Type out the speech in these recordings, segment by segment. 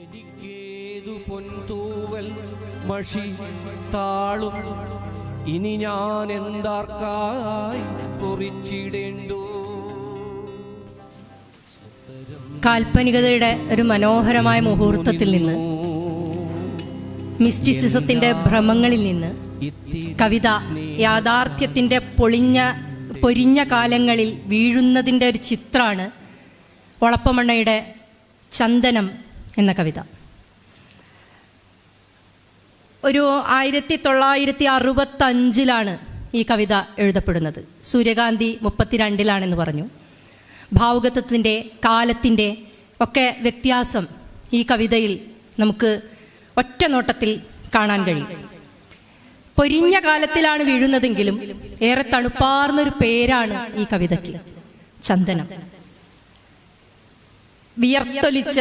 എനിക്കേതു പൊൻതൂവൽ മഷി താളും ഇനി ഞാൻ എന്താർക്കായി കുറിച്ചിടേണ്ടു. കാൽപ്പനികതയുടെ ഒരു മനോഹരമായ മുഹൂർത്തത്തിൽ നിന്ന്, മിസ്റ്റിസിസത്തിന്റെ ഭ്രമങ്ങളിൽ നിന്ന് കവിത യാഥാർത്ഥ്യത്തിന്റെ പൊരിഞ്ഞ കാലങ്ങളിൽ വീഴുന്നതിൻ്റെ ഒരു ചിത്രമാണ് ഒളപ്പമണ്ണയുടെ ചന്ദനം എന്ന കവിത. ഒരു 1965 ഈ കവിത എഴുതപ്പെടുന്നത്. സൂര്യകാന്തി 32 പറഞ്ഞു. ഭാവുകത്വത്തിൻ്റെ കാലത്തിൻ്റെ ഒക്കെ വ്യത്യാസം ഈ കവിതയിൽ നമുക്ക് ഒറ്റ നോട്ടത്തിൽ കാണാൻ കഴിയും. പൊരിഞ്ഞ കാലത്തിലാണ് വീഴുന്നതെങ്കിലും ഏറെ തണുപ്പാർന്നൊരു പേരാണ് ഈ കവിതയ്ക്ക്, ചന്ദനം. വിയർത്തൊലിച്ച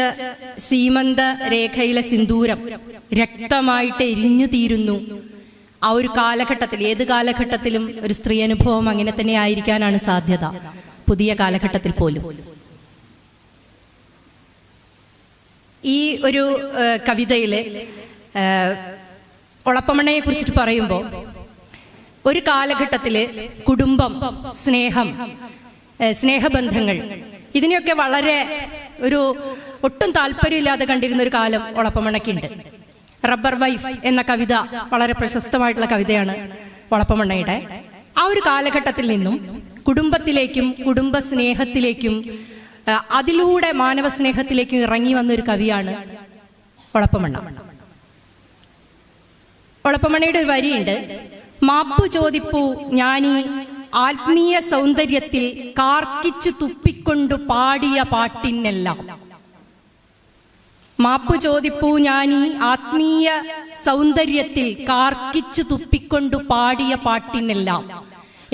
സീമന്ത രേഖയിലെ സിന്ദൂരം രക്തമായിട്ട് എരിഞ്ഞു തീരുന്നു. ആ ഒരു കാലഘട്ടത്തിൽ, ഏത് കാലഘട്ടത്തിലും ഒരു സ്ത്രീ അനുഭവം അങ്ങനെ തന്നെ ആയിരിക്കാനാണ് സാധ്യത, പുതിയ കാലഘട്ടത്തിൽ പോലും. ഈ ഒരു കവിതയില് ഒളപ്പമണ്ണയെ കുറിച്ചിട്ട് പറയുമ്പോൾ ഒരു കാലഘട്ടത്തില് കുടുംബം, സ്നേഹം, സ്നേഹബന്ധങ്ങൾ, ഇതിനെയൊക്കെ വളരെ ഒട്ടും താല്പര്യമില്ലാതെ കണ്ടിരുന്ന ഒരു കാലം ഒളപ്പമണ്ണയ്ക്കുണ്ട്. റബ്ബർ വൈഫ് എന്ന കവിത വളരെ പ്രശസ്തമായിട്ടുള്ള കവിതയാണ് ഒളപ്പമണ്ണയുടെ. ആ ഒരു കാലഘട്ടത്തിൽ നിന്നും കുടുംബത്തിലേക്കും കുടുംബ സ്നേഹത്തിലേക്കും അതിലൂടെ മാനവ സ്നേഹത്തിലേക്കും ഇറങ്ങി വന്നൊരു കവിയാണ് ഒളപ്പമണ്ണ. ഒളപ്പമണ്ണയുടെ ഒരു വരിയുണ്ട്: മാപ്പു ചോദിപ്പു ഞാനീ ആത്മീയ സൗന്ദര്യത്തിൽ കാർക്കിച്ചു തുപ്പിക്കൊണ്ടു പാടിയ പാട്ടിനെല്ലാം. മാപ്പു ചോദിപ്പു ഞാനീ ആത്മീയ സൗന്ദര്യത്തിൽ കാർക്കിച്ചു തുപ്പിക്കൊണ്ടു പാടിയ പാട്ടിനെല്ലാം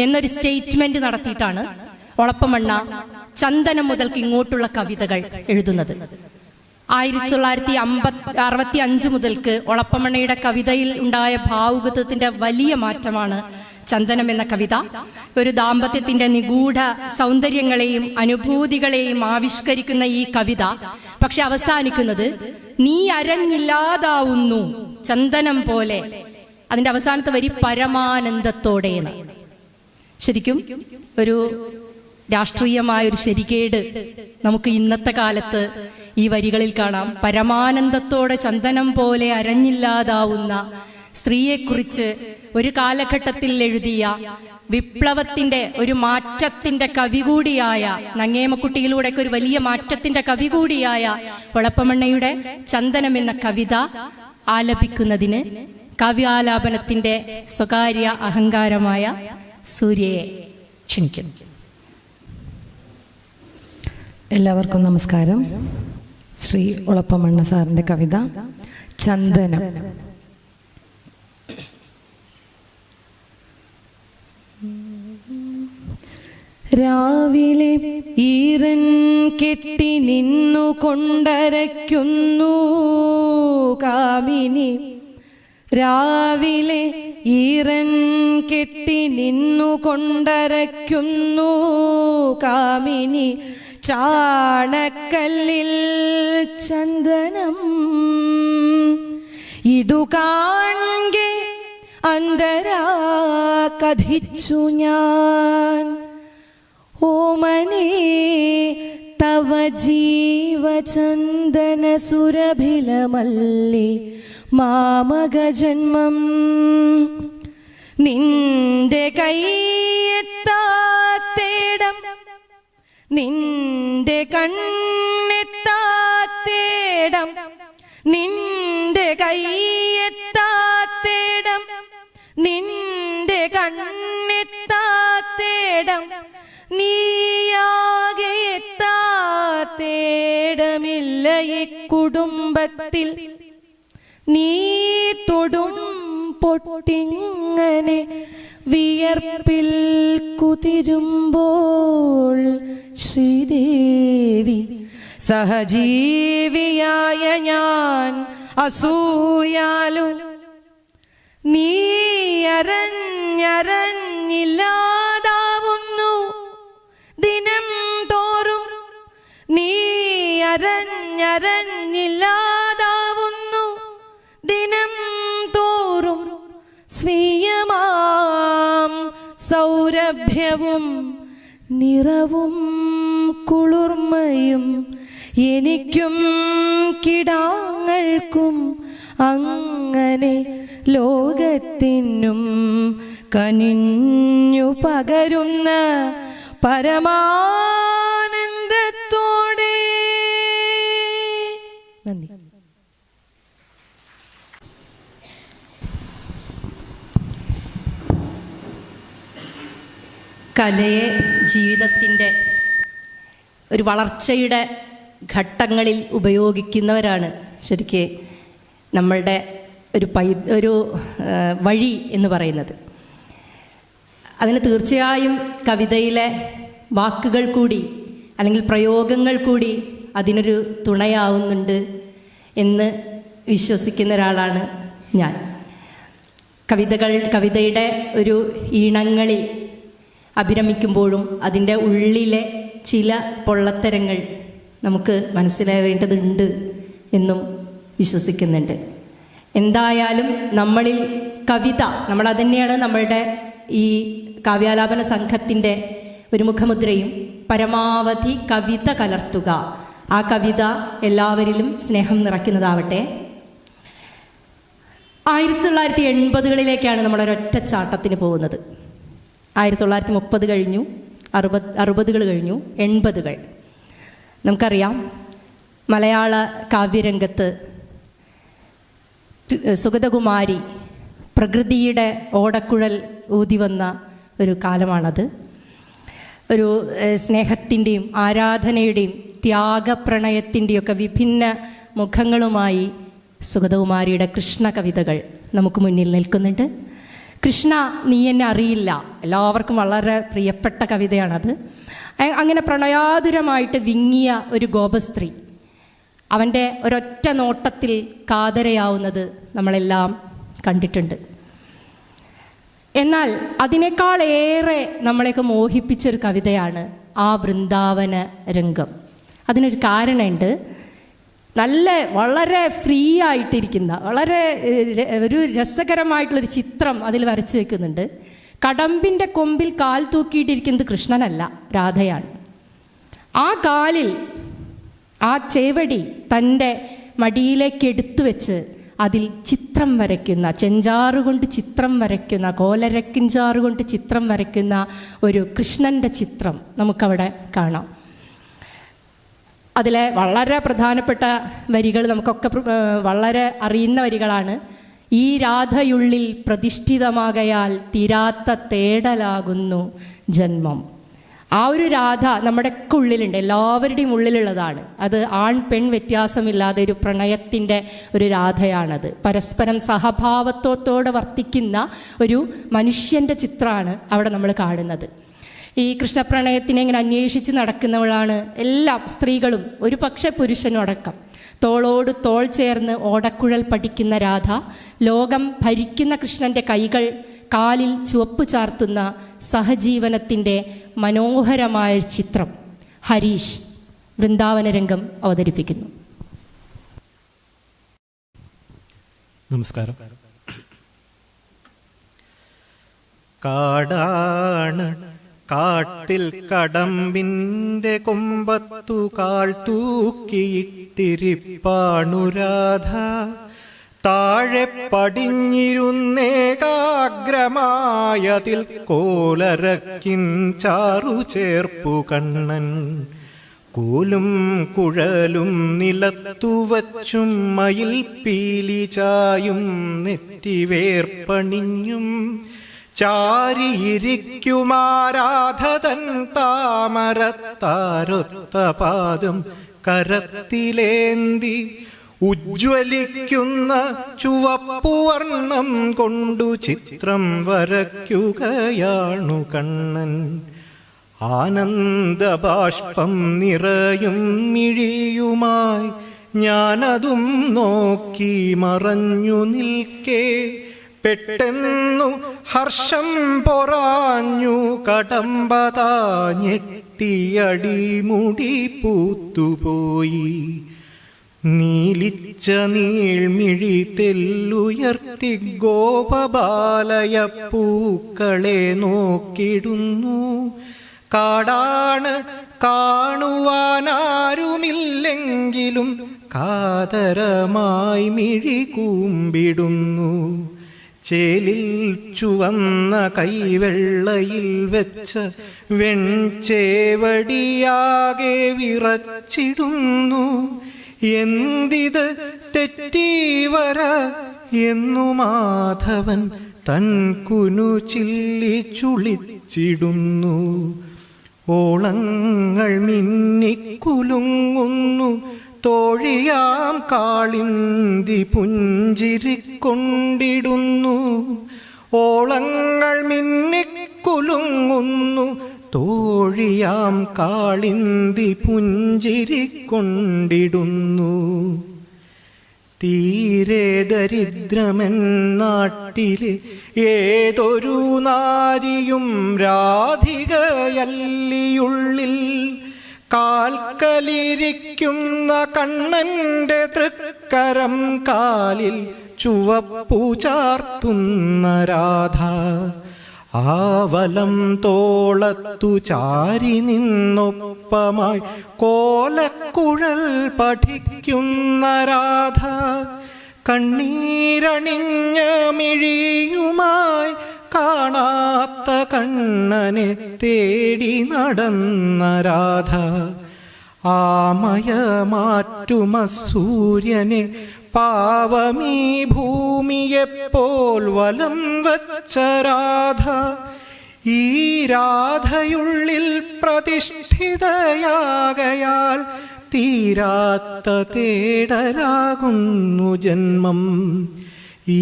എന്നൊരു സ്റ്റേറ്റ്മെന്റ് നടത്തിയിട്ടാണ് ഒളപ്പമണ്ണ ചന്ദനം മുതൽക്ക് ഇങ്ങോട്ടുള്ള കവിതകൾ എഴുതുന്നത്. 1965 മുതൽക്ക് ഒളപ്പമണ്ണയുടെ കവിതയിൽ ഉണ്ടായ ഭാവുകത്വത്തിന്റെ വലിയ മാറ്റമാണ് ചന്ദനം എന്ന കവിത. ഒരു ദാമ്പത്യത്തിന്റെ നിഗൂഢ സൗന്ദര്യങ്ങളെയും അനുഭൂതികളെയും ആവിഷ്കരിക്കുന്ന ഈ കവിത പക്ഷെ അവസാനിക്കുന്നത് നീ അരഞ്ഞില്ലാതാവുന്നു ചന്ദനം പോലെ. അതിന്റെ അവസാനത്തെ വരി പരമാനന്ദത്തോടെയാണ്. ശരിക്കും ഒരു രാഷ്ട്രീയമായൊരു ശരികേട് നമുക്ക് ഇന്നത്തെ കാലത്ത് ഈ വരികളിൽ കാണാം. പരമാനന്ദത്തോടെ ചന്ദനം പോലെ അരഞ്ഞില്ലാതാവുന്ന സ്ത്രീയെക്കുറിച്ച് ഒരു കാലഘട്ടത്തിൽ എഴുതിയ വിപ്ലവത്തിന്റെ ഒരു മാറ്റത്തിന്റെ കവി കൂടിയായ, നങ്ങേമക്കുട്ടിയിലൂടെയൊക്കെ ഒരു വലിയ മാറ്റത്തിന്റെ കവി കൂടിയായ ഒളപ്പമണ്ണയുടെ ചന്ദനം എന്ന കവിത ആലപിക്കുന്നതിന് കാവ്യാലാപനത്തിന്റെ സ്വകാര്യ അഹങ്കാരമായ സൂര്യയെ ക്ഷണിക്കുന്നു. എല്ലാവർക്കും നമസ്കാരം. ശ്രീ ഒളപ്പമണ്ണ സാറിൻ്റെ കവിത ചന്ദനം. രാവിലെ ഈറൻ കെട്ടി നിന്നു കൊണ്ടരയ്ക്കുന്നു കാമിനി. രാവിലെ ഈറൻ കെട്ടി നിന്നു കൊണ്ടരയ്ക്കുന്നു കാമിനി. ചാണക്കല്ലിൽ ചന്ദനം ഇതു കാൺകെ അന്തരാ കഥിച്ചു ഞാൻ. ഓമനേ തവ ജീവചന്ദന സുരഭിലമല്ലി മാമകജന്മം. നിന്റെ കൈയെത്താത്തേടം നിന്റെ കണ്ണെത്താത്തേടം നിന്റെ കൈയെത്താത്തേടം നിന്റെ കണ്ണെത്താത്തേടം നീയാകെ എത്താത്തേടമില്ല ഈ കുടുംബത്തിൽ. നീ തൊടും പൊട്ടിങ്ങനെ വിയർപ്പിൽ കുതിരുമ്പോൾ ശ്രീദേവി സഹജീവിയായ ഞാൻ അസൂയാലു നീ അരഞ്ഞരഞ്ഞില്ലാതാവുന്നു ദിനം തോറും. നീ അരഞ്ഞ ഞരഞ്ഞില്ലാതാവുന്നു ദിനം തോറും സ്വീയമാം സൗരഭ്യവും നിറവും കുളിർമയും എനിക്കും കിടാങ്ങൾക്കും അങ്ങനെ ലോകത്തിനും കനിഞ്ഞു പകരുന്ന പരമാനന്ദത്തോടെ. നന്ദി. കലയെ ജീവിതത്തിൻ്റെ ഒരു വളർച്ചയുടെ ഘട്ടങ്ങളിൽ ഉപയോഗിക്കുന്നവരാണ് ശരിക്ക് നമ്മളുടെ ഒരു വഴി എന്ന് പറയുന്നത്. അതിന് തീർച്ചയായും കവിതയിലെ വാക്കുകൾ കൂടി അല്ലെങ്കിൽ പ്രയോഗങ്ങൾ കൂടി അതിനൊരു തുണയാവുന്നുണ്ട് എന്ന് വിശ്വസിക്കുന്ന ഒരാളാണ് ഞാൻ. കവിതയുടെ ഒരു ഈണങ്ങളിൽ അഭിരമിക്കുമ്പോഴും അതിൻ്റെ ഉള്ളിലെ ചില പൊള്ളത്തരങ്ങൾ നമുക്ക് മനസ്സിലാവേണ്ടതുണ്ട് എന്നും വിശ്വസിക്കുന്നുണ്ട്. എന്തായാലും നമ്മളിൽ കവിത, നമ്മളതന്നെയാണ് നമ്മളുടെ ഈ കാവ്യാലാപന സംഘത്തിൻ്റെ ഒരു മുഖമുദ്രയും. പരമാവധി കവിത കലർത്തുക, ആ കവിത എല്ലാവരിലും സ്നേഹം നിറയ്ക്കുന്നതാവട്ടെ. 1980കളിലേക്കാണ് നമ്മളൊരൊറ്റച്ചാട്ടത്തിന് പോകുന്നത്. 1930 കഴിഞ്ഞു, 60കൾ കഴിഞ്ഞു, 80കൾ. നമുക്കറിയാം മലയാള കാവ്യരംഗത്ത് സുഗതകുമാരി പ്രകൃതിയുടെ ഓടക്കുഴൽ ഊതി വന്ന ഒരു കാലമാണത്. ഒരു സ്നേഹത്തിൻ്റെയും ആരാധനയുടെയും ത്യാഗപ്രണയത്തിൻ്റെയൊക്കെ വിഭിന്ന മുഖങ്ങളുമായി സുഗതകുമാരിയുടെ കൃഷ്ണ കവിതകൾ നമുക്ക് മുന്നിൽ നിൽക്കുന്നുണ്ട്. കൃഷ്ണ നീ എന്നെ അറിയില്ല, എല്ലാവർക്കും വളരെ പ്രിയപ്പെട്ട കവിതയാണത്. അങ്ങനെ പ്രണയാതുരമായിട്ട് വിങ്ങിയ ഒരു ഗോപസ്ത്രീ അവൻ്റെ ഒരൊറ്റ നോട്ടത്തിൽ കാതരയാവുന്നത് നമ്മളെല്ലാം കണ്ടിട്ടുണ്ട്. എന്നാൽ അതിനേക്കാളേറെ നമ്മളെയൊക്കെ മോഹിപ്പിച്ചൊരു കവിതയാണ് ആ വൃന്ദാവന രംഗം. അതിനൊരു കാരണമുണ്ട്. വളരെ ഫ്രീ ആയിട്ടിരിക്കുന്ന ഒരു രസകരമായിട്ടുള്ളൊരു ചിത്രം അതിൽ വരച്ചു വെക്കുന്നുണ്ട്. കടമ്പിൻ്റെ കൊമ്പിൽ കാൽ തൂക്കിയിട്ടിരിക്കുന്നത് കൃഷ്ണനല്ല, രാധയാണ്. ആ കാലിൽ ആ ചേവടി തൻ്റെ മടിയിലേക്ക് എടുത്തു വെച്ച് അതിൽ ചിത്രം വരയ്ക്കുന്ന, ചെഞ്ചാറുകൊണ്ട് ചിത്രം വരയ്ക്കുന്ന, കോലരക്കിഞ്ചാറുകൊണ്ട് ചിത്രം വരയ്ക്കുന്ന ഒരു കൃഷ്ണൻ്റെ ചിത്രം നമുക്കവിടെ കാണാം. അതിലെ വളരെ പ്രധാനപ്പെട്ട വരികൾ നമുക്കൊക്കെ വളരെ അറിയുന്ന വരികളാണ്. ഈ രാധയുള്ളിൽ പ്രതിഷ്ഠിതമാകയാൽ തീരാത്ത തേടലാകുന്നു ജന്മം. ആ ഒരു രാധ നമ്മുടെയൊക്കെ ഉള്ളിലുണ്ട്, എല്ലാവരുടെയും ഉള്ളിലുള്ളതാണ്. അത് ആൺ പെൺ വ്യത്യാസമില്ലാതെ ഒരു പ്രണയത്തിൻ്റെ ഒരു രാധയാണത്. പരസ്പരം സഹഭാവത്വത്തോടെ വർത്തിക്കുന്ന ഒരു മനുഷ്യൻ്റെ ചിത്രമാണ് അവിടെ നമ്മൾ കാണുന്നത്. ഈ കൃഷ്ണപ്രണയത്തിനെ ഇങ്ങനെ അന്വേഷിച്ച് നടക്കുന്നവളാണ് എല്ലാ സ്ത്രീകളും, ഒരു പക്ഷേ പുരുഷനും അടക്കം. തോളോട് തോൾ ചേർന്ന് ഓടക്കുഴൽ പഠിക്കുന്ന രാധ, ലോകം ഭരിക്കുന്ന കൃഷ്ണൻ്റെ കൈകൾ കാലിൽ ചുവപ്പ് ചാർത്തുന്ന സഹജീവനത്തിൻ്റെ മനോഹരമായ ചിത്രം ഹരീഷ് വൃന്ദാവന രംഗം അവതരിപ്പിക്കുന്നു. നമസ്കാരം. കാടാണ്, കാട്ടിൽ കടമ്പിൻ്റെ കൊമ്പത്തു കാൽ തൂക്കിയിട്ടിരിപ്പാണു രാധ. താഴെ പടിഞ്ഞിരുന്നേകാഗ്രമായതിൽ കോലരക്കിൻ ചാറു ചേർപ്പു കണ്ണൻ. കോലും കുഴലും നിലത്തുവച്ചും മയിൽ പീലി ചായും നെറ്റിവേർപ്പണിഞ്ഞും ചാരിയിരിക്കുമാരാധതൻ താമരത്താരൊത്ത പാദം കരത്തിലേന്തി ഉജ്ജ്വലിക്കുന്ന ചുവപ്പുവർണ്ണം കൊണ്ടു ചിത്രം വരയ്ക്കുകയാണു കണ്ണൻ. ആനന്ദബാഷ്പം നിറയും മിഴിയുമായി ഞാനതും നോക്കി മറഞ്ഞു നിൽക്കേ, പെട്ടെന്നു ഹർഷം പൊറാഞ്ഞു കടമ്പതാ ഞെട്ടിയടിമുടി പൂത്തുപോയി. നീലിച്ച നീൾമിഴി തെല്ലുയർത്തി ഗോപബാലയ പൂക്കളെ നോക്കിടുന്നു. കാടാണ് കാണുവാനാരുമില്ലെങ്കിലും കാതരമായി മിഴി കൂമ്പിടുന്നു. ചേലിൽ ചുവന്ന കൈവെള്ളയിൽ വെച്ച വെൺചേവടിയാകെ വിറച്ചിടുന്നു. എന്തിത് തെറ്റീവര എന്നു മാധവൻ തൻ കുനു ചില്ലി ചുളിച്ചിടുന്നു. ഓളങ്ങൾ മിന്നിക്കുലുങ്ങുന്നു. തോഴിയാം കാളിന്തി പുഞ്ചിരിക്കൊണ്ടിടുന്നു. ഓളങ്ങൾ മിന്നിക്കുലുങ്ങുന്നു. തോഴിയാം കാളിന്തി പുഞ്ചിരിക്കൊണ്ടിടുന്നു. തീരെ ദരിദ്രമൻ നാട്ടിലെ ഏതൊരു നാരിയും രാധികയല്ലിയുള്ളിൽ കാൽക്കലിരിക്കുന്ന കണ്ണന്റെ തൃക്കരം കാലിൽ ചുവപ്പു ചാർത്തുന്ന രാധ. ആവലം തോളത്തു ചാരി നിന്നൊപ്പമായി കോലക്കുഴൽ പഠിക്കുന്ന രാധ. കണ്ണീരണിഞ്ഞ മിഴിയുമായി കാണാത്ത കണ്ണനെ തേടി നടന്ന രാധ. ആമയമാറ്റുമ സൂര്യനെ പാവമീ ഭൂമിയെപ്പോൾ വലം വച്ച രാധ. ഈ രാധയുള്ളിൽ പ്രതിഷ്ഠിതയാകയാൽ തീരാത്ത തേടലാകുന്നു ജന്മം. ഈ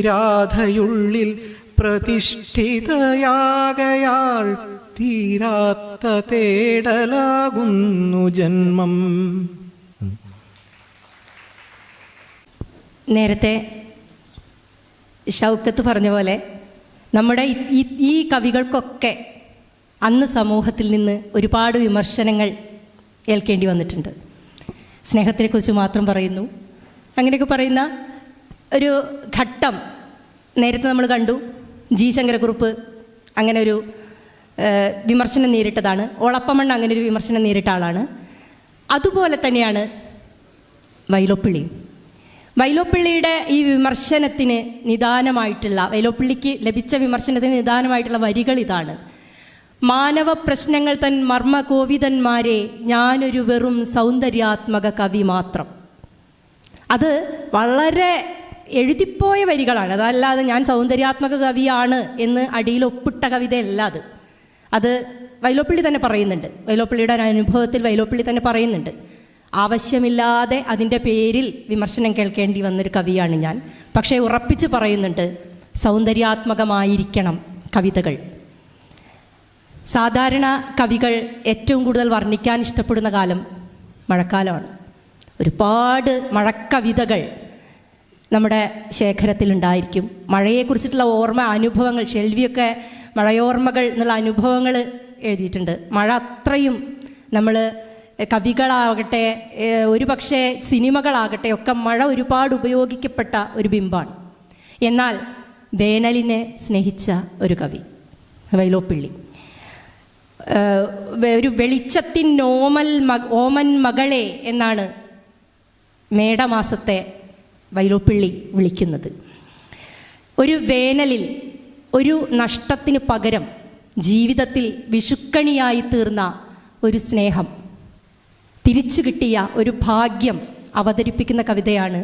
രാധയുള്ളിൽ പ്രതിഷ്ഠിതയാകയാൽ തീരാത്ത തേടലാകുന്നു ജന്മം. നേരത്തെ ഷൗക്കത്ത് പറഞ്ഞ പോലെ നമ്മുടെ ഈ കവികൾക്കൊക്കെ അന്ന് സമൂഹത്തിൽ നിന്ന് ഒരുപാട് വിമർശനങ്ങൾ ഏൽക്കേണ്ടി വന്നിട്ടുണ്ട്. സ്നേഹത്തെക്കുറിച്ച് മാത്രം പറയുന്നു, അങ്ങനെയൊക്കെ പറയുന്ന ഒരു ഘട്ടം നേരത്തെ നമ്മൾ കണ്ടു. ജി ശങ്കരക്കുറുപ്പ് അങ്ങനെ ഒരു വിമർശനം നേരിട്ടതാണ്. ഓളപ്പമണ്ണ അങ്ങനെ ഒരു വിമർശനം നേരിട്ട ആളാണ്. അതുപോലെ തന്നെയാണ് വൈലോപ്പിള്ളി. വൈലോപ്പിള്ളിയുടെ ഈ വിമർശനത്തിന് നിദാനമായിട്ടുള്ള, വൈലോപ്പിള്ളിക്ക് ലഭിച്ച വിമർശനത്തിന് നിദാനമായിട്ടുള്ള വരികൾ ഇതാണ്: മാനവ പ്രശ്നങ്ങൾ തൻ മർമ്മകോവിതന്മാരെ ഞാനൊരു വെറും സൗന്ദര്യാത്മക കവി മാത്രം. അത് വളരെ എഴുതിപ്പോയ വരികളാണ്. അതല്ലാതെ ഞാൻ സൗന്ദര്യാത്മക കവിയാണ് എന്ന് അടിയിൽ ഒപ്പിട്ട കവിതയല്ല അത്. അത് വൈലോപ്പിള്ളി തന്നെ പറയുന്നുണ്ട്. വൈലോപ്പിള്ളിയുടെ ഒരു അനുഭവത്തിൽ വൈലോപ്പിള്ളി തന്നെ പറയുന്നുണ്ട്, ആവശ്യമില്ലാതെ അതിൻ്റെ പേരിൽ വിമർശനം കേൾക്കേണ്ടി വന്നൊരു കവിയാണ് ഞാൻ. പക്ഷേ ഉറപ്പിച്ച് പറയുന്നുണ്ട്, സൗന്ദര്യാത്മകമായിരിക്കണം കവിതകൾ. സാധാരണ കവികൾ ഏറ്റവും കൂടുതൽ വർണ്ണിക്കാൻ ഇഷ്ടപ്പെടുന്ന കാലം മഴക്കാലമാണ്. ഒരുപാട് മഴക്കവിതകൾ നമ്മുടെ ശേഖരത്തിലുണ്ടായിരിക്കും. മഴയെക്കുറിച്ചിട്ടുള്ള അനുഭവങ്ങൾ, ഷെൽവിയൊക്കെ മഴയോർമ്മകൾ എന്നുള്ള അനുഭവങ്ങൾ എഴുതിയിട്ടുണ്ട്. മഴ അത്രയും നമ്മൾ കവികളാകട്ടെ ഒരു പക്ഷേ സിനിമകളാകട്ടെ ഒക്കെ മഴ ഒരുപാട് ഉപയോഗിക്കപ്പെട്ട ഒരു ബിംബമാണ്. എന്നാൽ വേനലിനെ സ്നേഹിച്ച ഒരു കവി വൈലോപ്പിള്ളി. ഒരു വെളിച്ചത്തിൻ ഓമൻ മകളെ എന്നാണ് മേടമാസത്തെ വൈലോപ്പിള്ളി വിളിക്കുന്നത്. ഒരു വേനലിൽ ഒരു നഷ്ടത്തിന് പകരം ജീവിതത്തിൽ വിഷുക്കണിയായി തീർന്ന ഒരു സ്നേഹം, തിരിച്ചു കിട്ടിയ ഒരു ഭാഗ്യം അവതരിപ്പിക്കുന്ന കവിതയാണ്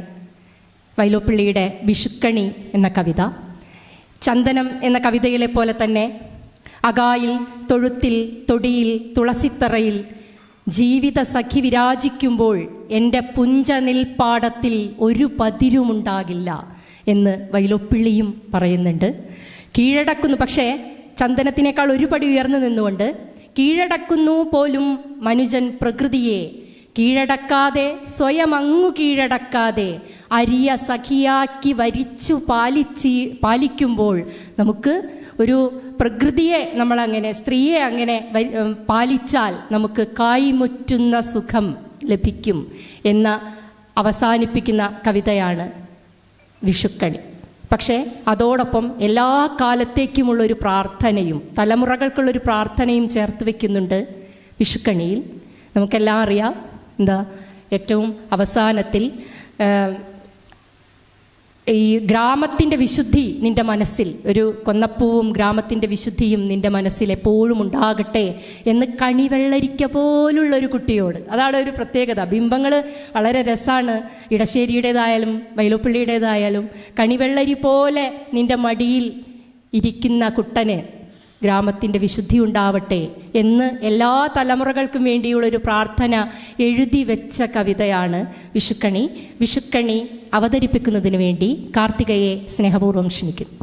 വൈലോപ്പിള്ളിയുടെ വിഷുക്കണി എന്ന കവിത. ചന്ദനം എന്ന കവിതയിലെ പോലെ തന്നെ അകായിൽ, തൊഴുത്തിൽ, തൊടിയിൽ, തുളസിത്തറയിൽ ജീവിത സഖി വിരാജിക്കുമ്പോൾ എൻ്റെ പുഞ്ചനിൽപ്പാടത്തിൽ ഒരു പതിരുമുണ്ടാകില്ല എന്ന് വൈലോപ്പിള്ളിയും പറയുന്നുണ്ട്. കീഴടക്കുന്നു, പക്ഷേ ചന്ദനത്തിനേക്കാൾ ഒരു പടി ഉയർന്നു നിന്നുകൊണ്ട് കീഴടക്കുന്നു പോലും മനുജൻ പ്രകൃതിയെ, കീഴടക്കാതെ സ്വയം അങ്ങു കീഴടക്കാതെ അരിയ സഖിയാക്കി വരിച്ചു പാലിക്കുമ്പോൾ നമുക്ക് ഒരു പ്രകൃതിയെ നമ്മളങ്ങനെ, സ്ത്രീയെ അങ്ങനെ പാലിച്ചാൽ നമുക്ക് കായ്മുറ്റുന്ന സുഖം ലഭിക്കും എന്ന അവസാനിപ്പിക്കുന്ന കവിതയാണ് വിഷുക്കണി. പക്ഷേ അതോടൊപ്പം എല്ലാ കാലത്തേക്കുമുള്ളൊരു പ്രാർത്ഥനയും തലമുറകൾക്കുള്ളൊരു പ്രാർത്ഥനയും ചേർത്ത് വയ്ക്കുന്നുണ്ട് വിഷുക്കണിയിൽ. നമുക്കെല്ലാം അറിയാം, ഏറ്റവും അവസാനത്തിൽ ഈ ഗ്രാമത്തിൻ്റെ വിശുദ്ധി നിൻ്റെ മനസ്സിൽ, ഒരു കൊന്നപ്പൂവും ഗ്രാമത്തിൻ്റെ വിശുദ്ധിയും നിൻ്റെ മനസ്സിൽ എപ്പോഴും ഉണ്ടാകട്ടെ എന്ന് കണിവെള്ളരിക്ക പോലുള്ളൊരു കുട്ടിയോട്. അതാണ് ഒരു പ്രത്യേകത. ബിംബങ്ങൾ വളരെ രസമാണ്. ഇടശ്ശേരിയുടേതായാലും വൈലോപ്പിള്ളിയുടേതായാലും കണിവെള്ളരി പോലെ നിൻ്റെ മടിയിൽ ഇരിക്കുന്ന കുട്ടന് ഗ്രാമത്തിൻ്റെ വിശുദ്ധി ഉണ്ടാവട്ടെ എന്ന് എല്ലാ തലമുറകൾക്കും വേണ്ടിയുള്ളൊരു പ്രാർത്ഥന എഴുതി വെച്ച കവിതയാണ് വിഷുക്കണി. വിഷുക്കണി അവതരിപ്പിക്കുന്നതിന് വേണ്ടി കാർത്തികയെ സ്നേഹപൂർവ്വം ക്ഷണിക്കുന്നു.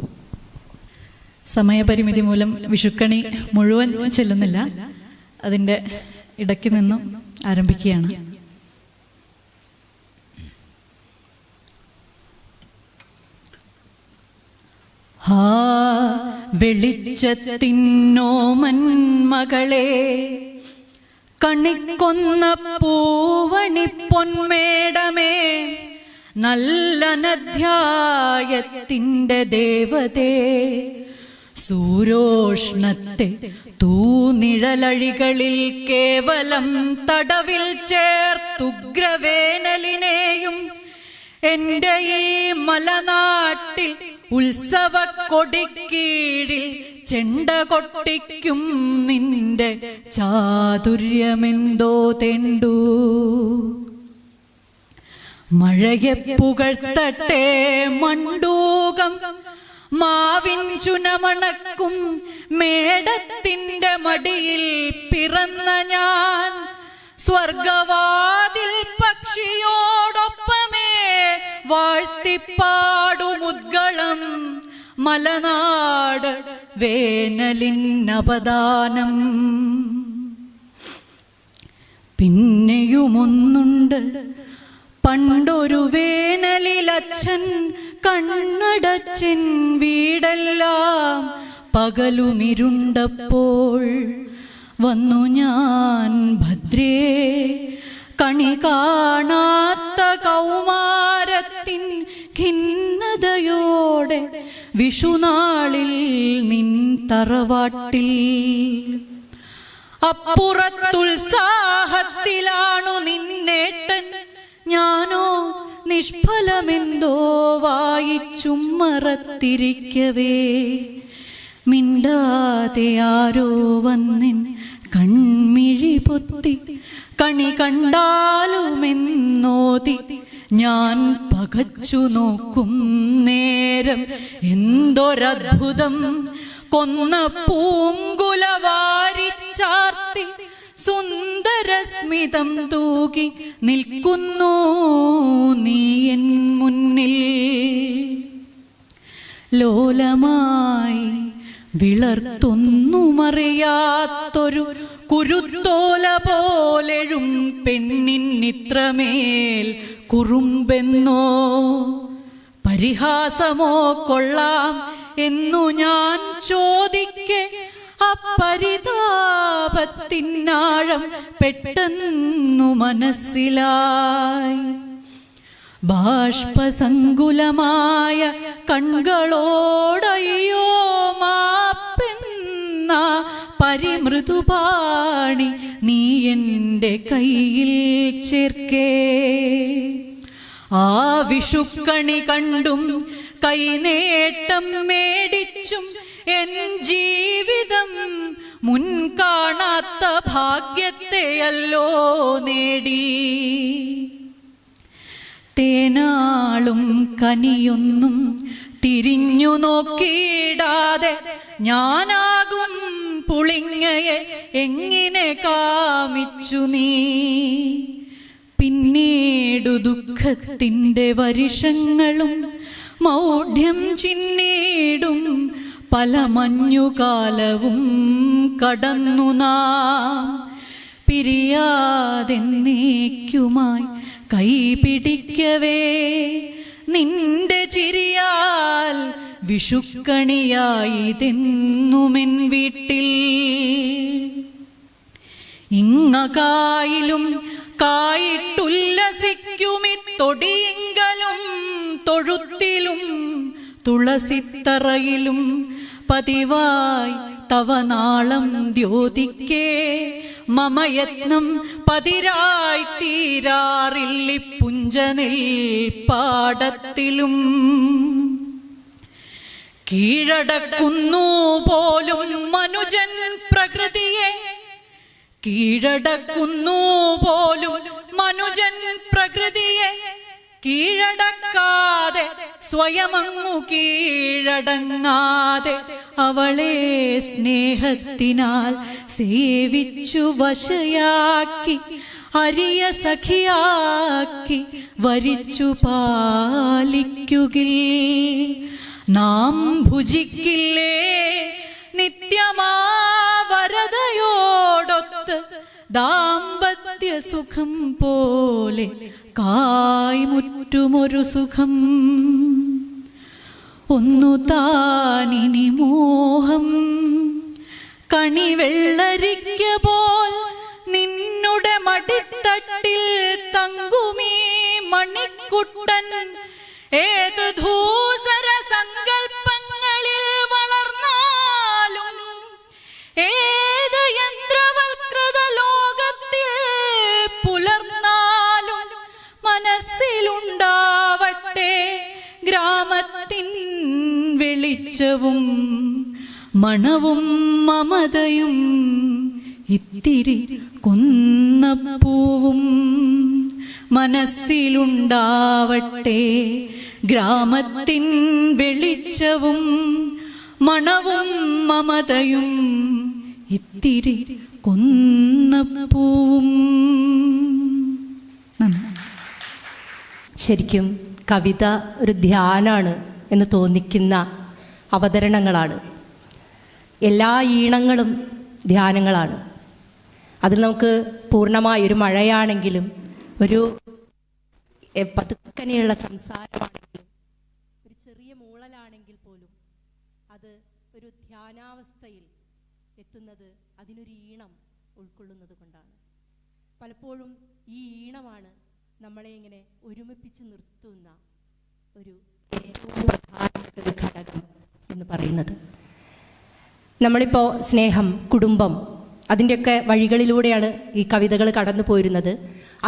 സമയപരിമിതി മൂലം വിഷുക്കണി മുഴുവൻ ചെല്ലുന്നില്ല, അതിൻ്റെ ഇടയ്ക്ക് നിന്നും ആരംഭിക്കുകയാണ്. വെളിച്ചത്തിന്നോമൻ മകളെ, കണിക്കൊന്ന പൂവണി പൊന്മേടമേ, നല്ല അധ്യായത്തിൻ്റെ ദേവതേ, സൂര്യോഷ്ണത്തെ തൂനിഴലഴികളിൽ കേവലം തടവിൽ ചേർത്തുഗ്രവേനലിനെയും എൻ്റെ ഈ മലനാട്ടിൽ ഉത്സവ കൊടിക്കീഴിൽ ചെണ്ട കൊട്ടിക്കും നിന്റെ ചാതുര്യമെന്തോ തെണ്ടു. മഴയെ പുകഴ്ത്തട്ടെ മണ്ടൂകം, മാവിൻ ചുനമണക്കും മേടത്തിൻ്റെ മടിയിൽ പിറന്ന ഞാൻ, സ്വർഗവാതിൽ പക്ഷിയോടൊപ്പമേ വാഴ്ത്തിപ്പാടുമുദ്ഗളം, മലനാട് വേനലിനവദാനം. പിന്നെയുമൊന്നുണ്ട്, പണ്ടൊരു വേനലിലച്ഛൻ കണ്ണടച്ചിൻ വീടെല്ലാം പകലുമിരുണ്ടപ്പോൾ വന്നു ഞാൻ ഭദ്രേ, കണി കാണാത്ത കൗമാരത്തിൻ ഖിന്നതയോടെ വിഷുനാളിൽ നിൻ തറവാട്ടിൽ. അപ്പുറത്തുത്സാഹത്തിലാണു നിന്നേട്ടൻ, ഞാനോ നിഷ്ഫലമെന്തോ വായിച്ചുമ്മറത്തിരിക്കവേ. മിണ്ടാതെ ആരോ വന്നിൻ കൺമിഴി പൊത്തി, കണി കണ്ടാലുമെന്നോതി ഞാൻ പകച്ചു നോക്കും നേരം എന്തൊരദ്ഭുതം. കൊന്ന പൂങ്കുല വാരിച്ചാർത്തി സുന്ദരസ്മിതം തൂകി നിൽക്കുന്നു നീ എൻ മുന്നിൽ. ലോലമായി വിളർത്തൊന്നുമറിയാത്തൊരു കുരുത്തോല പോലെഴും പെണ്ണിനിത്രമേൽ കുറുമ്പെന്നോ പരിഹാസമോ കൊള്ളാം എന്നു ഞാൻ ചോദിക്കെ, അപ്പരിതാപത്തിനാഴം പെട്ടെന്നു മനസ്സിലായി. ബാഷ്പസങ്കുലമായ കൺകളോടയ്യോ മാപ്പെന്ന പരിമൃദുപാണി നീ എൻ്റെ കയ്യിൽ ചേർക്കേ. ആ വിഷുക്കണി കണ്ടും കൈനേട്ടം മേടിച്ചും എൻ ജീവിതം മുൻകാണാത്ത ഭാഗ്യത്തെയല്ലോ നേടി. തേനാളും കനിയൊന്നും തിരിഞ്ഞു നോക്കിയിടാതെ ഞാനാകും പുളിങ്ങയെ എങ്ങനെ കാമിച്ചു നീ. പിന്നീടു ദുഃഖത്തിൻ്റെ വർഷങ്ങളും മൗഢ്യം ചിന്നീടും പല മഞ്ഞുകാലവും കടന്നു നാം. പിരിയാതെന്നേക്കുമായി കൈപിടിക്കവേ നിന്റെ ചിരിയാൽ വിഷുക്കണിയായിതെന്നുമെൻ വീട്ടിൽ. ഇങ്ങകായിലും കായിട്ടുല്ലസിക്ക തൊടിയിങ്കലും തൊഴുത്തിലും തുളസിത്തറയിലും പതിവായി തവ നാളം ദ്യോതിക്കേ മമയത്നം പതിരായി തീരാറില്ലി പുഞ്ചനിൽ പാടത്തിലും. കീഴടക്കുന്നു പോലും മനുജൻ പ്രകൃതിയെ, കീഴടക്കുന്നു പോലും മനുജൻ പ്രകൃതിയെ, കീഴടക്കാതെ സ്വയമങ്ങു കീഴടങ്ങാതെ അവളെ സ്നേഹത്തിനാൽ സേവിച്ചു വശയാക്കി അരിയ സഖിയാക്കി വരിച്ചു പാലിക്കുകിൽ. നാം ഭുജിക്കില്ലേ നിത്യമാ വരതയോടൊത്ത് ദാമ്പത്യ സുഖം പോലെ കായ്മുറ്റുമൊരു സുഖം. ഒന്നു താനിനി മോഹം കണിവെള്ളരിക്ക പോൽ നിന്നുടെ മടിത്തട്ടിൽ തങ്കുമീ മണിക്കുട്ടൻ. ഏത് ധൂസര സങ്കൽപ്പങ്ങളിൽ വളർന്നാലും, ഏത് യന്ത്രവൽകൃത ലോകത്തിൽ പുലർന്നാലും, മനസ്സിലുണ്ടാവട്ടെ ഗ്രാമത്തിൻ വെളിച്ചവും മണവും മമതയും ഇത്തിരി കൊന്നപ്പൂവും. മനസ്സിലുണ്ടാവട്ടെ ഗ്രാമത്തിൻ വെളിച്ചവും മണവും മമതയും ഇത്തിരി കൊന്നപ്പൂവും. ശരിക്കും കവിത ഒരു ധ്യാനാണ് എന്ന് തോന്നിക്കുന്ന അവതരണങ്ങളാണ്. എല്ലാ ഈണങ്ങളും ധ്യാനങ്ങളാണ്. അതിൽ നമുക്ക് പൂർണ്ണമായ ഒരു മഴയാണെങ്കിലും ഒരു പതുക്കനെയുള്ള സംസാരമാണെങ്കിലും ഒരു ചെറിയ മൂളലാണെങ്കിൽ പോലും അത് ഒരു ധ്യാനാവസ്ഥയിൽ എത്തുന്നത് അതിനൊരു ഈണം ഉൾക്കൊള്ളുന്നത് കൊണ്ടാണ്. പലപ്പോഴും ഈ ഈണമാണ് നമ്മളെ ഇങ്ങനെ ഒരുമിപ്പിച്ച് നിർത്തുന്ന ഒരു ഏറ്റവും പ്രധാനപ്പെട്ട ഒരു ഘടകം എന്ന് പറയുന്നത്. നമ്മളിപ്പോൾ സ്നേഹം, കുടുംബം, അതിൻ്റെയൊക്കെ വഴികളിലൂടെയാണ് ഈ കവിതകൾ കടന്നു പോരുന്നത്.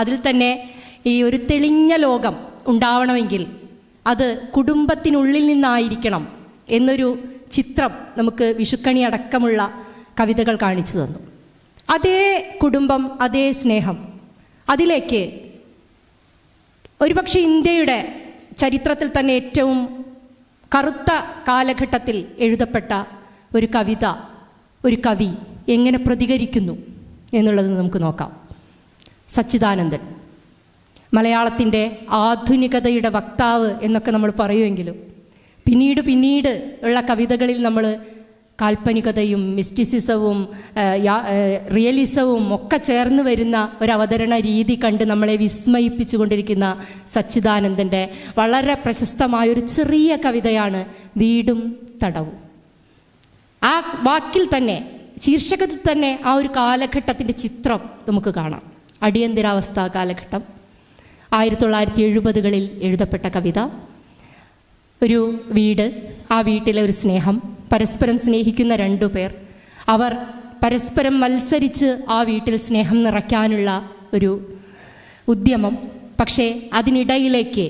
അതിൽ തന്നെ ഈ ഒരു തെളിഞ്ഞ ലോകം ഉണ്ടാവണമെങ്കിൽ അത് കുടുംബത്തിനുള്ളിൽ നിന്നായിരിക്കണം എന്നൊരു ചിത്രം നമുക്ക് വിഷുക്കണി അടക്കമുള്ള കവിതകൾ കാണിച്ചു തന്നു. അതേ കുടുംബം, അതേ സ്നേഹം, അതിലേക്ക് ഒരുപക്ഷെ ഇന്ത്യയുടെ ചരിത്രത്തിൽ തന്നെ ഏറ്റവും കറുത്ത കാലഘട്ടത്തിൽ എഴുതപ്പെട്ട ഒരു കവിത, ഒരു കവി എങ്ങനെ പ്രതികരിക്കുന്നു എന്നുള്ളത് നമുക്ക് നോക്കാം. സച്ചിദാനന്ദൻ, മലയാളത്തിൻ്റെ ആധുനികതയുടെ വക്താവ് എന്നൊക്കെ നമ്മൾ പറയുമെങ്കിലും പിന്നീട് ഉള്ള കവിതകളിൽ നമ്മൾ കാൽപ്പനികതയും മിസ്റ്റിസിസവും റിയലിസവും ഒക്കെ ചേർന്ന് വരുന്ന ഒരു അവതരണ രീതി കണ്ട് നമ്മളെ വിസ്മയിപ്പിച്ചു കൊണ്ടിരിക്കുന്ന സച്ചിദാനന്ദൻ്റെ വളരെ പ്രശസ്തമായൊരു ചെറിയ കവിതയാണ് വീടും തടവും. ആ വാക്കിൽ തന്നെ, ശീർഷകത്തിൽ തന്നെ ആ ഒരു കാലഘട്ടത്തിൻ്റെ ചിത്രം നമുക്ക് കാണാം. അടിയന്തരാവസ്ഥ കാലഘട്ടം, 1970കളിൽ എഴുതപ്പെട്ട കവിത. ഒരു വീട്, ആ വീട്ടിലെ ഒരു സ്നേഹം, പരസ്പരം സ്നേഹിക്കുന്ന 2 പേർ, അവർ പരസ്പരം മത്സരിച്ച് ആ വീട്ടിൽ സ്നേഹം നിറയ്ക്കാനുള്ള ഒരു ഉദ്യമം. പക്ഷേ അതിനിടയിലേക്ക്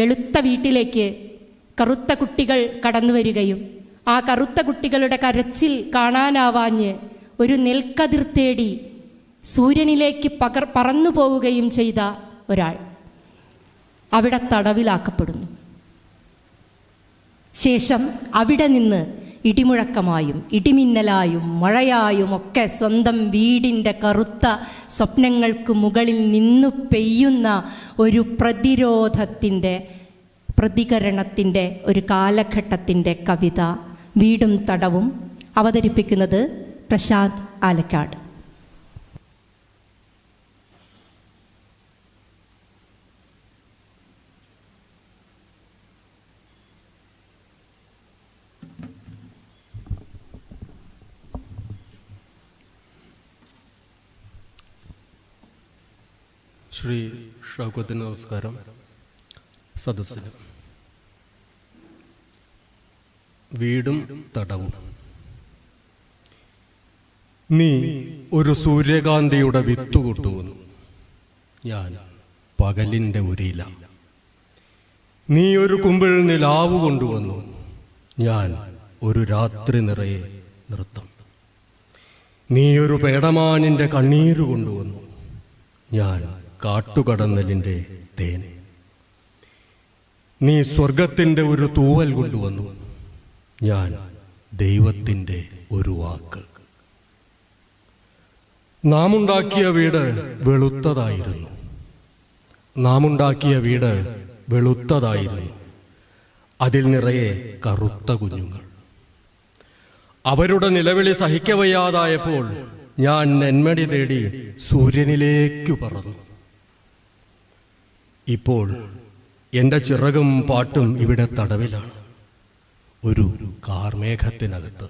വെളുത്ത വീട്ടിലേക്ക് കറുത്ത കുട്ടികൾ കടന്നു വരികയും ആ കറുത്ത കുട്ടികളുടെ കരച്ചിൽ കാണാനാവാഞ്ഞ് ഒരു നെൽക്കതിർ തേടി സൂര്യനിലേക്ക് പറന്നു പോവുകയും ചെയ്ത ഒരാൾ അവിടെ തടവിലാക്കപ്പെടുന്നു. ശേഷം അവിടെ നിന്ന് ഇടിമുഴക്കമായും ഇടിമിന്നലായും മഴയായും ഒക്കെ സ്വന്തം വീടിൻ്റെ കറുത്ത സ്വപ്നങ്ങൾക്ക് മുകളിൽ നിന്നു പെയ്യുന്ന ഒരു പ്രതികരണത്തിൻ്റെ ഒരു കാലഘട്ടത്തിൻ്റെ കവിത വീടും തടവും. അവതരിപ്പിക്കുന്നത് പ്രശാന്ത് ആലക്കാട്. ശ്രീ ഷൗക്കത്തിന് നമസ്കാരം. സദസ്സിന് വീടും തടവും. നീ ഒരു സൂര്യകാന്തിയുടെ വിത്ത് കൊണ്ടുവന്നു, ഞാൻ പകലിൻ്റെ ഉരിയില. നീ ഒരു കുമ്പിൾ നിലാവ് കൊണ്ടുവന്നു, ഞാൻ ഒരു രാത്രി നിറയെ നൃത്തം. നീ ഒരു പേടമാനിൻ്റെ കണ്ണീര് കൊണ്ടുവന്നു, ഞാൻ കാട്ടുകടന്നലിൻ്റെ തേൻ. നീ സ്വർഗത്തിൻ്റെ ഒരു തൂവൽ കൊണ്ടുവന്നു, ഞാൻ ദൈവത്തിൻ്റെ ഒരു വാക്ക്. നാം ഉണ്ടാക്കിയ വീട് വെളുത്തതായിരുന്നു, നാം ഉണ്ടാക്കിയ വീട് വെളുത്തതായിരുന്നു. അതിൽ നിറയെ കറുത്ത കുഞ്ഞുങ്ങൾ. അവരുടെ നിലവിളി സഹിക്കവയ്യാതായപ്പോൾ ഞാൻ നെന്മടി തേടി സൂര്യനിലേക്കു പറന്നു. ഇപ്പോൾ എൻ്റെ ചിറകും പാട്ടും ഇവിടെ തടവിലാണ്, ഒരു കാർമേഘത്തിനകത്ത്.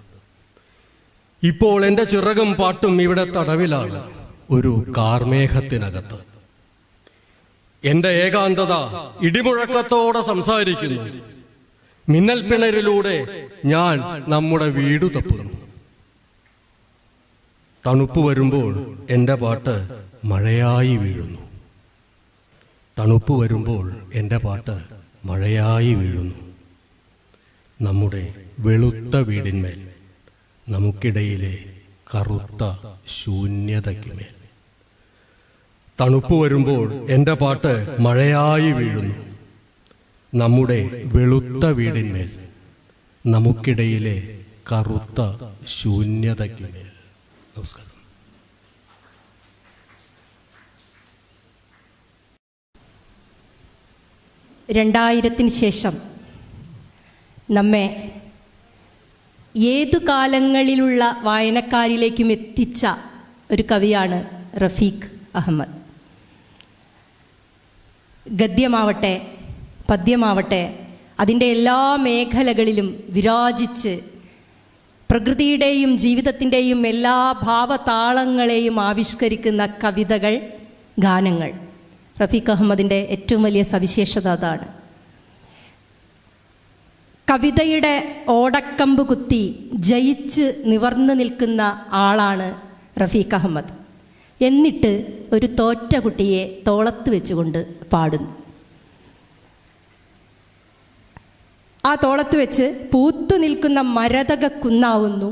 ഇപ്പോൾ എൻ്റെ ചിറകും പാട്ടും ഇവിടെ തടവിലാണ്, ഒരു കാർമേഘത്തിനകത്ത്. എൻ്റെ ഏകാന്തത ഇടിമുഴക്കത്തോടെ സംസാരിക്കുന്നു. മിന്നൽ പിണരിലൂടെ ഞാൻ നമ്മുടെ വീടു തപ്പുന്നു. തണുപ്പ് വരുമ്പോൾ എൻ്റെ പാട്ട് മഴയായി വീഴുന്നു. തണുപ്പ് വരുമ്പോൾ എൻ്റെ പാട്ട് മഴയായി വീഴുന്നു. നമ്മുടെ വെളുത്ത വീടിന്മേൽ, നമുക്കിടയിലെ കറുത്ത ശൂന്യതയ്ക്കുമേൽ. തണുപ്പ് വരുമ്പോൾ എൻ്റെ പാട്ട് മഴയായി വീഴുന്നു. നമ്മുടെ വെളുത്ത വീടിന്മേൽ, നമുക്കിടയിലെ കറുത്ത ശൂന്യതയ്ക്കുമേൽ. നമസ്കാരം. രണ്ടായിരത്തിന് ശേഷം നമ്മെ ഏതു കാലങ്ങളിലുള്ള വായനക്കാരിലേക്കും എത്തിച്ച ഒരു കവിയാണ് റഫീഖ് അഹമ്മദ്. ഗദ്യമാവട്ടെ പദ്യമാവട്ടെ അതിൻ്റെ എല്ലാ മേഖലകളിലും വിരാജിച്ച് പ്രകൃതിയുടെയും ജീവിതത്തിൻ്റെയും എല്ലാ ഭാവതാളങ്ങളെയും ആവിഷ്കരിക്കുന്ന കവിതകൾ, ഗാനങ്ങൾ. റഫീഖ് അഹമ്മദിൻ്റെ ഏറ്റവും വലിയ സവിശേഷത അതാണ്. കവിതയുടെ ഓടക്കമ്പ് കുത്തി ജയിച്ച് നിവർന്നു നിൽക്കുന്ന ആളാണ് റഫീഖ് അഹമ്മദ്. എന്നിട്ട് ഒരു തോറ്റ കുട്ടിയെ തോളത്ത് വെച്ചുകൊണ്ട് പാടുന്നു. ആ തോളത്ത് വെച്ച് പൂത്തു നിൽക്കുന്ന മരതക കുന്നാവുന്നു,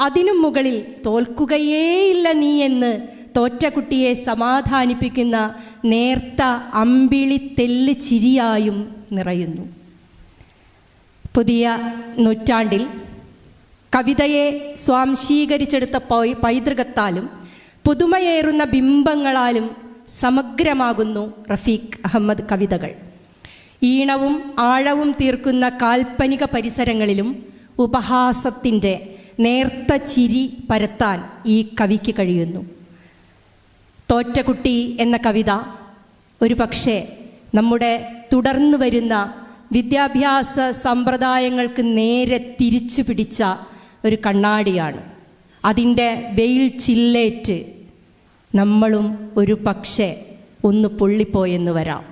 അതിനു മുകളിൽ തോൽക്കുകയേയില്ല നീ എന്ന് തോറ്റ കുട്ടിയെ സമാധാനിപ്പിക്കുന്ന നേർത്ത അമ്പിളി തെല്ല് ചിരിയായും നിറയുന്നു. പുതിയ നൂറ്റാണ്ടിൽ കവിതയെ സ്വാംശീകരിച്ചെടുത്ത പൈതൃകത്താലും പുതുമയേറുന്ന ബിംബങ്ങളാലും സമഗ്രമാകുന്നു റഫീഖ് അഹമ്മദ് കവിതകൾ. ഈണവും ആഴവും തീർക്കുന്ന കാൽപ്പനിക പരിസരങ്ങളിലും ഉപഹാസത്തിൻ്റെ നേർത്ത ചിരി പരത്താൻ ഈ കവിക്ക് കഴിയുന്നു. തോറ്റക്കുട്ടി എന്ന കവിത ഒരു പക്ഷേ നമ്മുടെ തുടർന്നു വരുന്ന വിദ്യാഭ്യാസ സമ്പ്രദായങ്ങൾക്ക് നേരെ തിരിച്ചു പിടിച്ച ഒരു കണ്ണാടിയാണ്. അതിൻ്റെ വെയിൽ ചില്ലേറ്റ് നമ്മളും ഒരു പക്ഷേ ഒന്ന് പൊള്ളിപ്പോയെന്ന് വരാം.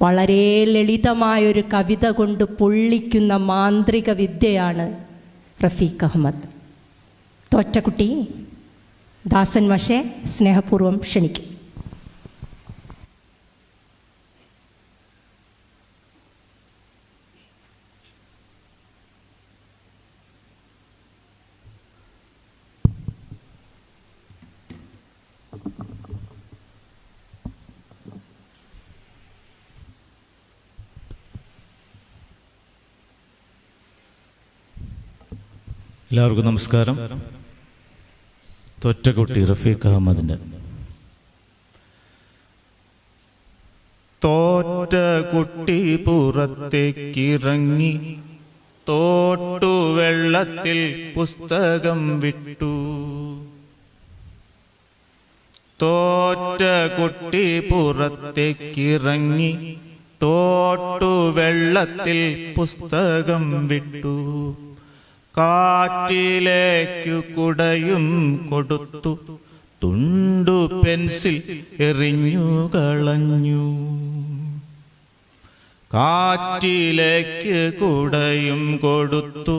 വളരെ ലളിതമായൊരു കവിത കൊണ്ട് പൊള്ളിക്കുന്ന മാന്ത്രിക വിദ്യയാണ് റഫീഖ് അഹമ്മദ്. തോറ്റക്കുട്ടി ദാസൻ മാഷെ സ്നേഹപൂർവ്വം ക്ഷണിക്കും. എല്ലാവർക്കും നമസ്കാരം. തോറ്റക്കുട്ടി റഫീഖ് അഹമ്മദിൻ്റെ. തോറ്റ കുട്ടി പുറത്തേക്കിറങ്ങി തോട്ടു വെള്ളത്തിൽ പുസ്തകം വിട്ടു. തോറ്റ കുട്ടി പുറത്തേക്കിറങ്ങി തോട്ടു വെള്ളത്തിൽ പുസ്തകം വിട്ടു. കാറ്റിലേക്കു കുടയും കൊടുത്തു തുണ്ടു പെൻസിൽ എറിഞ്ഞു കളഞ്ഞു. കാറ്റിലേക്ക് കുടയും കൊടുത്തു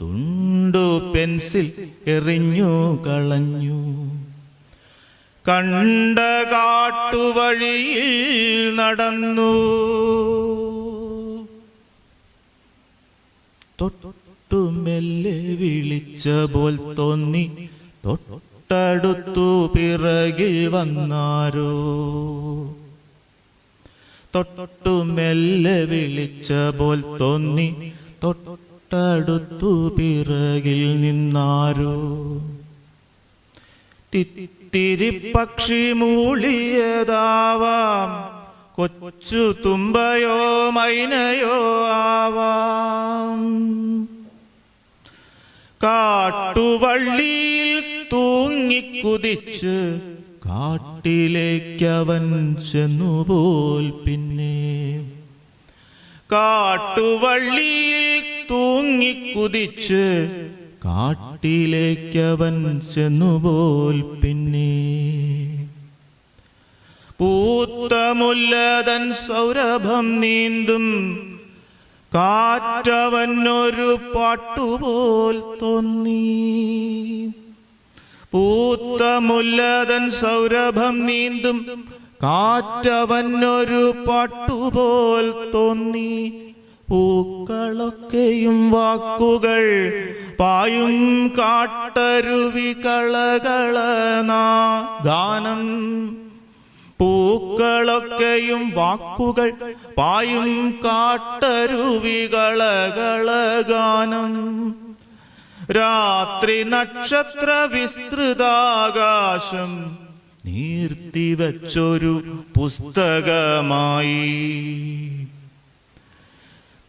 തുണ്ടു പെൻസിൽ എറിഞ്ഞു കളഞ്ഞു. കണ്ട കാട്ടുവഴിയിൽ നടന്നു. തൊട്ടു മെല്ലെ വിളിച്ച പോൽ തോന്നി തൊട്ടടുത്തു പിറകിൽ വന്നാരോ. തൊട്ടു മെല്ലെ വിളിച്ച പോൽ തോന്നി തൊട്ടടുത്തു പിറകിൽ നിന്നാരോ. തിത്തിരി പക്ഷി മൂളിയതാവാം, കൊച്ചു തുമ്പയോ മൈനയോ ആവാം. കാട്ടുവള്ളിയിൽ തൂങ്ങിക്കുതിച്ച് കാട്ടിലേക്കവൻ ചെന്നുപോൽ. പിന്നെ കാട്ടുവള്ളിയിൽ തൂങ്ങിക്കുതിച്ച് കാട്ടിലേക്കവൻ ചെന്നുപോൽ. പിന്നെ പൂത്ത മുല്ലതൻ സൗരഭം നീന്തും കാറ്റവനൊരു പാട്ടുപോൽ തോന്നി. പൂത്ത മുല്ലതൻ സൗരഭം നീന്തും കാറ്റവനൊരു പാട്ടുപോൽ തോന്നി. പൂക്കളൊക്കെയും വാക്കുകൾ പായും കാട്ടരുവി കളകളനാ ഗാനം. പൂക്കളൊക്കെയും വാക്കുകൾ പായും കാട്ടരുവി കളകളഗാനം. രാത്രി നക്ഷത്ര വിസ്തൃതാകാശം നീർത്തിവച്ചൊരു പുസ്തകമായി.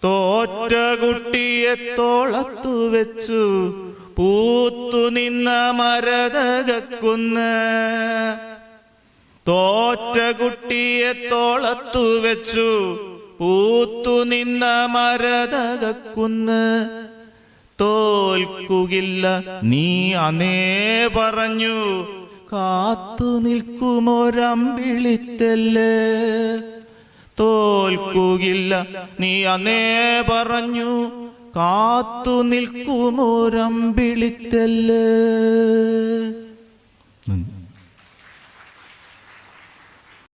തോറ്റ കുട്ടിയെ തോളത്തു വെച്ചു പൂത്തു നിന്ന മരതകക്കുന്ന്. തോറ്റ കുട്ടിയെ തോളത്തു വെച്ചു പൂത്തു നിന്ന മരതകക്കുന്ന്. തോൽക്കുകില്ല നീ അന്നേ പറഞ്ഞു, കാത്തു നിൽക്കുമൊരമ്പിളിത്തല്ല്. തോൽക്കുകില്ല നീ അന്നേ പറഞ്ഞു, കാത്തു നിൽക്കുമൊരമ്പിളിത്തല്ല്.